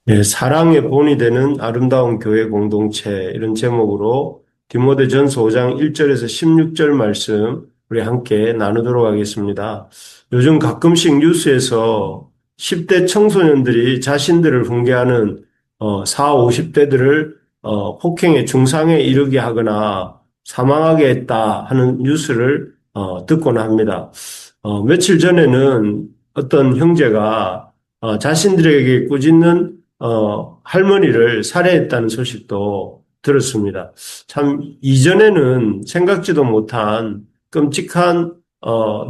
네, 사랑의 본이 되는 아름다운 교회 공동체 이런 제목으로 디모데전서 5장 1절에서 16절 말씀 우리 함께 나누도록 하겠습니다. 요즘 가끔씩 뉴스에서 10대 청소년들이 자신들을 훈계하는 4, 50대들을 폭행의 중상에 이르게 하거나 사망하게 했다 하는 뉴스를 듣곤 합니다. 며칠 전에는 어떤 형제가 자신들에게 꾸짖는 할머니를 살해했다는 소식도 들었습니다. 참, 이전에는 생각지도 못한 끔찍한,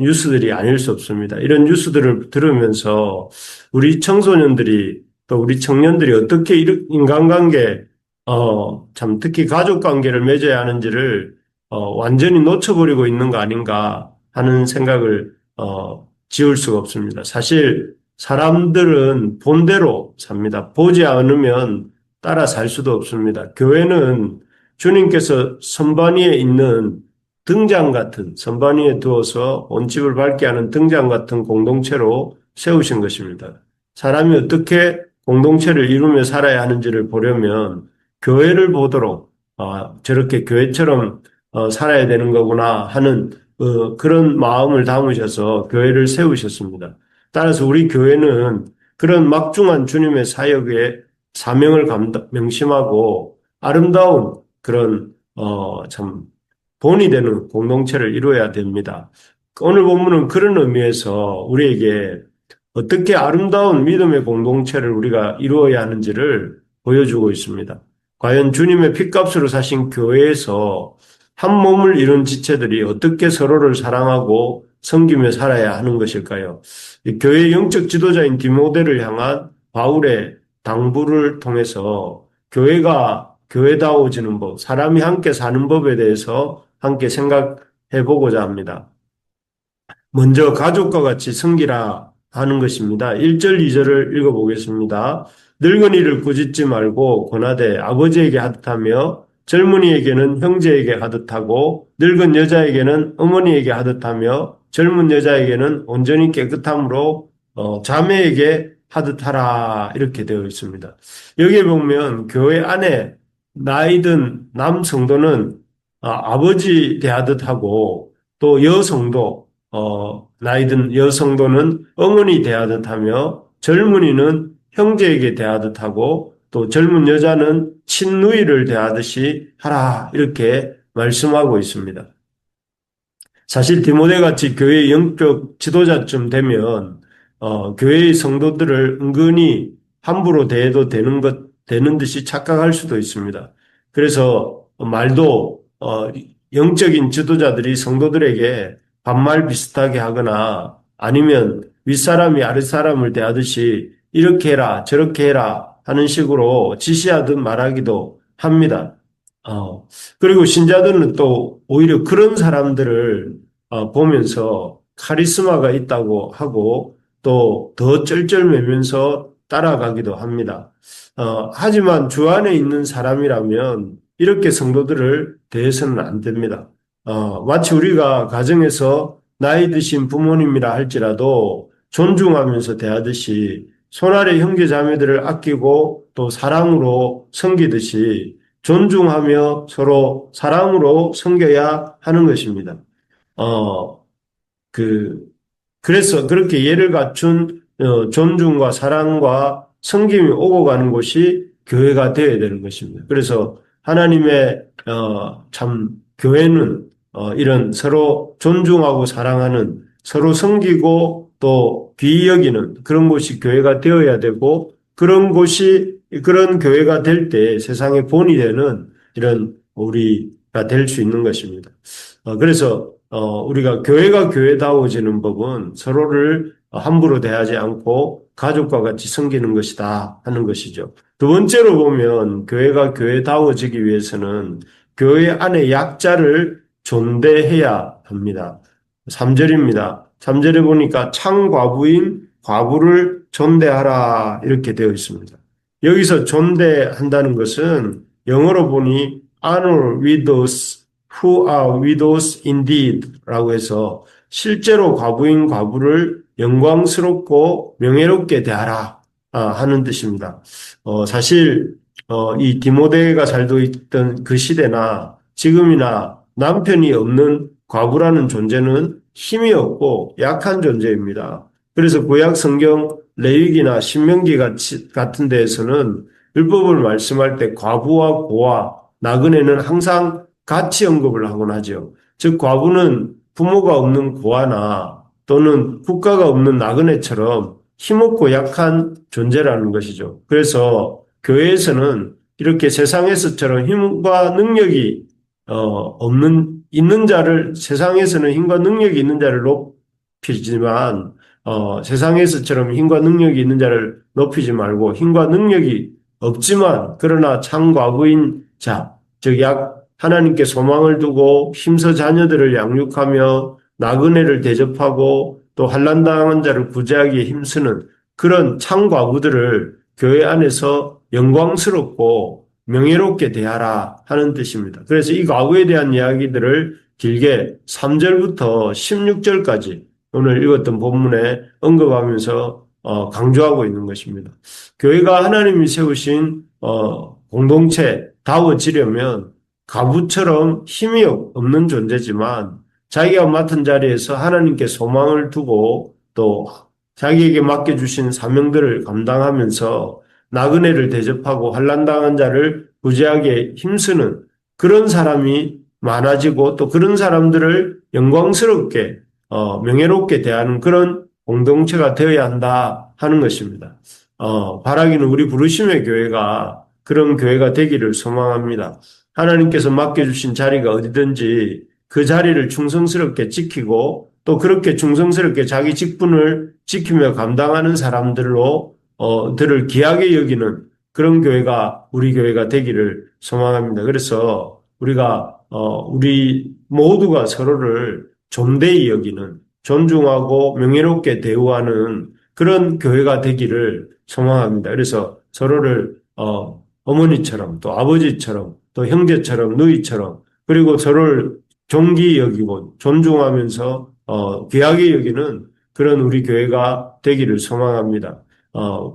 뉴스들이 아닐 수 없습니다. 이런 뉴스들을 들으면서 우리 청소년들이 또 우리 청년들이 어떻게 인간관계, 참, 특히 가족 관계를 맺어야 하는지를, 완전히 놓쳐버리고 있는 거 아닌가 하는 생각을, 지울 수가 없습니다. 사실, 사람들은 본대로 삽니다. 보지 않으면 따라 살 수도 없습니다. 교회는 주님께서 선반 위에 있는 등잔 같은, 선반 위에 두어서 온 집을 밝게 하는 등잔 같은 공동체로 세우신 것입니다. 사람이 어떻게 공동체를 이루며 살아야 하는지를 보려면 교회를 보도록 저렇게 교회처럼 살아야 되는 거구나 하는 그런 마음을 담으셔서 교회를 세우셨습니다. 따라서 우리 교회는 그런 막중한 주님의 사역에 사명을 명심하고 아름다운 그런 참 본이 되는 공동체를 이루어야 됩니다. 오늘 본문은 그런 의미에서 우리에게 어떻게 아름다운 믿음의 공동체를 우리가 이루어야 하는지를 보여주고 있습니다. 과연 주님의 핏값으로 사신 교회에서 한 몸을 이룬 지체들이 어떻게 서로를 사랑하고 섬기며 살아야 하는 것일까요? 교회 영적 지도자인 디모데를 향한 바울의 당부를 통해서 교회가 교회다워지는 법, 사람이 함께 사는 법에 대해서 함께 생각해 보고자 합니다. 먼저 가족과 같이 섬기라 하는 것입니다. 1절, 2절을 읽어보겠습니다. 늙은이를 꾸짖지 말고 권하되 아버지에게 하듯하며 젊은이에게는 형제에게 하듯하고 늙은 여자에게는 어머니에게 하듯하며 젊은 여자에게는 온전히 깨끗함으로 자매에게 하듯하라 이렇게 되어 있습니다. 여기에 보면 교회 안에 나이 든 남성도는 아버지 대하듯 하고 또 여성도 나이든 여성도는 어머니 대하듯 하며 젊은이는 형제에게 대하듯 하고 또 젊은 여자는 친누이를 대하듯이 하라 이렇게 말씀하고 있습니다. 사실 디모데 같이 교회 영적 지도자쯤 되면 교회의 성도들을 은근히 함부로 대해도 되는 듯이 착각할 수도 있습니다. 그래서 말도 영적인 지도자들이 성도들에게 반말 비슷하게 하거나 아니면 윗사람이 아랫사람을 대하듯이 이렇게 해라 저렇게 해라 하는 식으로 지시하듯 말하기도 합니다. 그리고 신자들은 또 오히려 그런 사람들을 보면서 카리스마가 있다고 하고 또 더 쩔쩔매면서 따라가기도 합니다. 하지만 주 안에 있는 사람이라면 이렇게 성도들을 대해서는 안 됩니다. 마치 우리가 가정에서 나이 드신 부모님이라 할지라도 존중하면서 대하듯이 손아래 형제 자매들을 아끼고 또 사랑으로 섬기듯이 존중하며 서로 사랑으로 섬겨야 하는 것입니다. 어, 그, 그래서 그렇게 예를 갖춘 존중과 사랑과 섬김이 오고 가는 곳이 교회가 되어야 되는 것입니다. 그래서 하나님의 참 교회는 이런 서로 존중하고 사랑하는 서로 섬기고 또 귀히 여기는 그런 곳이 교회가 되어야 되고 그런 곳이 그런 교회가 될 때 세상의 본이 되는 이런 우리가 될 수 있는 것입니다. 그래서 우리가 교회가 교회다워지는 법은 서로를 함부로 대하지 않고 가족과 같이 섬기는 것이다 하는 것이죠. 두 번째로 보면 교회가 교회다워지기 위해서는 교회 안에 약자를 존대해야 합니다. 3절입니다. 3절에 보니까 창과부인 과부를 존대하라 이렇게 되어 있습니다. 여기서 존대한다는 것은 영어로 보니 honor widows who are widows indeed 라고 해서 실제로 과부인 과부를 영광스럽고 명예롭게 대하라 하는 뜻입니다. 사실 이 디모데가 살고 있던 그 시대나 지금이나 남편이 없는 과부라는 존재는 힘이 없고 약한 존재입니다. 그래서 구약 성경 레위기나 신명기 같은 데에서는 율법을 말씀할 때 과부와 고아, 나그네는 항상 같이 언급을 하곤 하죠. 즉 과부는 부모가 없는 고아나 또는 국가가 없는 나그네처럼 힘없고 약한 존재라는 것이죠. 그래서 교회에서는 이렇게 세상에서처럼 힘과 능력이 있는 자를, 세상에서는 힘과 능력이 있는 자를 높이지만, 세상에서처럼 힘과 능력이 있는 자를 높이지 말고, 힘과 능력이 없지만, 그러나 창과부인 자, 즉, 하나님께 소망을 두고 힘써 자녀들을 양육하며 나그네를 대접하고 또 환난당한 자를 구제하기에 힘쓰는 그런 창과부들을 교회 안에서 영광스럽고 명예롭게 대하라 하는 뜻입니다. 그래서 이 과부에 대한 이야기들을 길게 3절부터 16절까지 오늘 읽었던 본문에 언급하면서 강조하고 있는 것입니다. 교회가 하나님이 세우신 공동체다워지려면 과부처럼 힘이 없는 존재지만 자기가 맡은 자리에서 하나님께 소망을 두고 또 자기에게 맡겨주신 사명들을 감당하면서 나그네를 대접하고 환난당한 자를 구제하기에 힘쓰는 그런 사람이 많아지고 또 그런 사람들을 영광스럽게 명예롭게 대하는 그런 공동체가 되어야 한다 하는 것입니다. 바라기는 우리 부르심의 교회가 그런 교회가 되기를 소망합니다. 하나님께서 맡겨주신 자리가 어디든지 그 자리를 충성스럽게 지키고 또 그렇게 충성스럽게 자기 직분을 지키며 감당하는 사람들로 들을 귀하게 여기는 그런 교회가 우리 교회가 되기를 소망합니다. 그래서 우리 모두가 서로를 존대히 여기는 존중하고 명예롭게 대우하는 그런 교회가 되기를 소망합니다. 그래서 서로를 어머니처럼 또 아버지처럼 또 형제처럼 누이처럼 그리고 서로를 존귀히 여기고 존중하면서 귀하게 여기는 그런 우리 교회가 되기를 소망합니다.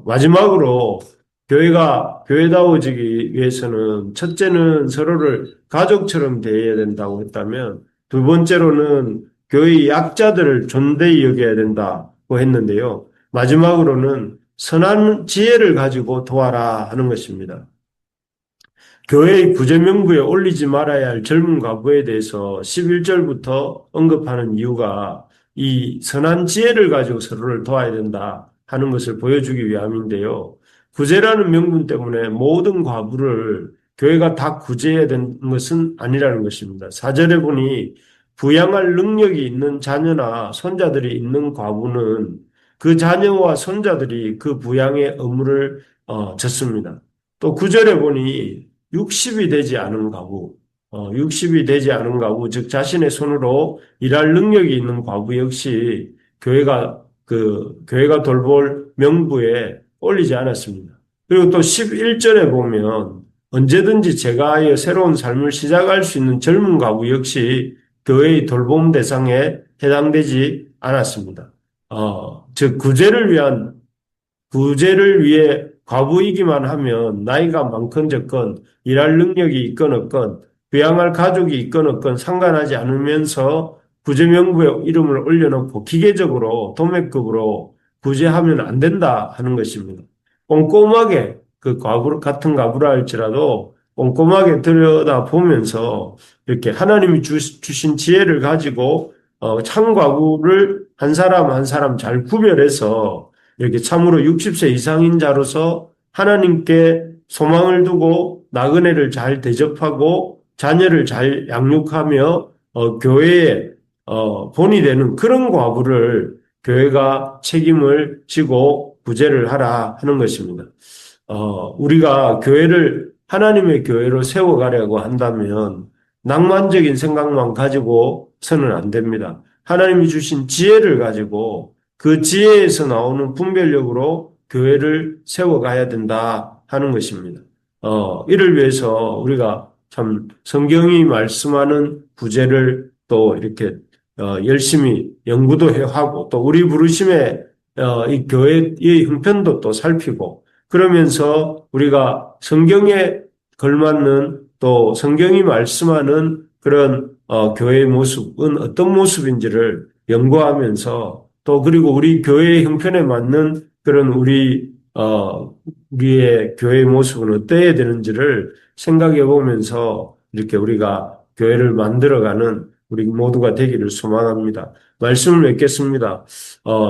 마지막으로 교회가 교회다워지기 위해서는 첫째는 서로를 가족처럼 대해야 된다고 했다면 두 번째로는 교회의 약자들을 존대히 여겨야 된다고 했는데요. 마지막으로는 선한 지혜를 가지고 도와라 하는 것입니다. 교회의 구제명부에 올리지 말아야 할 젊은 과부에 대해서 11절부터 언급하는 이유가 이 선한 지혜를 가지고 서로를 도와야 된다 하는 것을 보여주기 위함인데요. 구제라는 명분 때문에 모든 과부를 교회가 다 구제해야 되는 것은 아니라는 것입니다. 4절에 보니 부양할 능력이 있는 자녀나 손자들이 있는 과부는 그 자녀와 손자들이 그 부양의 의무를 졌습니다. 또 9절에 보니 60이 되지 않은 가구, 60이 되지 않은 가구, 즉 자신의 손으로 일할 능력이 있는 과부 역시 교회가 돌볼 명부에 올리지 않았습니다. 그리고 또 11절에 보면 언제든지 제가하여 새로운 삶을 시작할 수 있는 젊은 가구 역시 교회의 돌봄 대상에 해당되지 않았습니다. 즉 구제를 위해 과부이기만 하면 나이가 많건 적건 일할 능력이 있건 없건 부양할 가족이 있건 없건 상관하지 않으면서 구제명부에 이름을 올려놓고 기계적으로 도매급으로 구제하면 안 된다 하는 것입니다. 꼼꼼하게 그 같은 과부라 할지라도 꼼꼼하게 들여다보면서 이렇게 하나님이 주신 지혜를 가지고 참과부를 한 사람 한 사람 잘 구별해서 이렇게 참으로 60세 이상인 자로서 하나님께 소망을 두고 나그네를 잘 대접하고 자녀를 잘 양육하며 교회의 본이 되는 그런 과부를 교회가 책임을 지고 구제를 하라 하는 것입니다. 우리가 교회를 하나님의 교회로 세워가려고 한다면 낭만적인 생각만 가지고서는 안 됩니다. 하나님이 주신 지혜를 가지고 그 지혜에서 나오는 분별력으로 교회를 세워가야 된다 하는 것입니다. 이를 위해서 우리가 참 성경이 말씀하는 구제를 또 이렇게 열심히 연구도 하고 또 우리 부르심에 이 교회의 형편도 또 살피고 그러면서 우리가 성경에 걸맞는 또 성경이 말씀하는 그런 교회의 모습은 어떤 모습인지를 연구하면서 또 그리고 우리 교회의 형편에 맞는 그런 우리의 교회의 모습은 어때야 되는지를 생각해 보면서 이렇게 우리가 교회를 만들어가는 우리 모두가 되기를 소망합니다. 말씀을 맺겠습니다.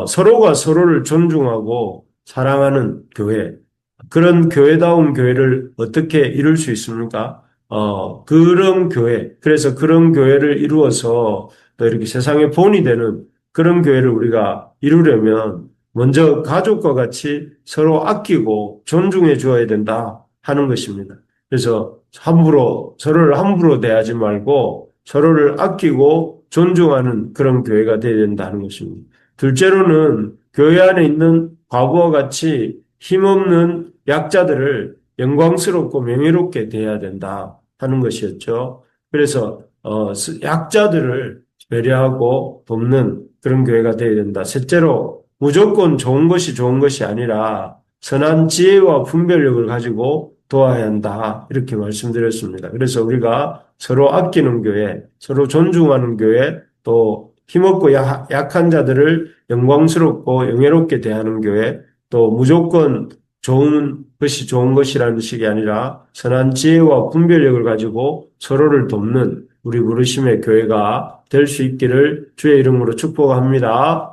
서로가 서로를 존중하고 사랑하는 교회, 그런 교회다운 교회를 어떻게 이룰 수 있습니까? 그런 교회, 그래서 그런 교회를 이루어서 또 이렇게 세상의 본이 되는 그런 교회를 우리가 이루려면 먼저 가족과 같이 서로 아끼고 존중해 주어야 된다 하는 것입니다. 그래서 서로를 함부로 대하지 말고 서로를 아끼고 존중하는 그런 교회가 되어야 된다는 것입니다. 둘째로는 교회 안에 있는 과부와 같이 힘없는 약자들을 영광스럽고 명예롭게 대해야 된다 하는 것이었죠. 그래서 약자들을 배려하고 돕는 그런 교회가 되어야 된다. 셋째로 무조건 좋은 것이 좋은 것이 아니라 선한 지혜와 분별력을 가지고 도와야 한다. 이렇게 말씀드렸습니다. 그래서 우리가 서로 아끼는 교회, 서로 존중하는 교회, 또 힘없고 약한 자들을 영광스럽고 영예롭게 대하는 교회, 또 무조건 좋은 것이 좋은 것이라는 식이 아니라 선한 지혜와 분별력을 가지고 서로를 돕는 우리 부르심의 교회가 될 수 있기를 주의 이름으로 축복합니다.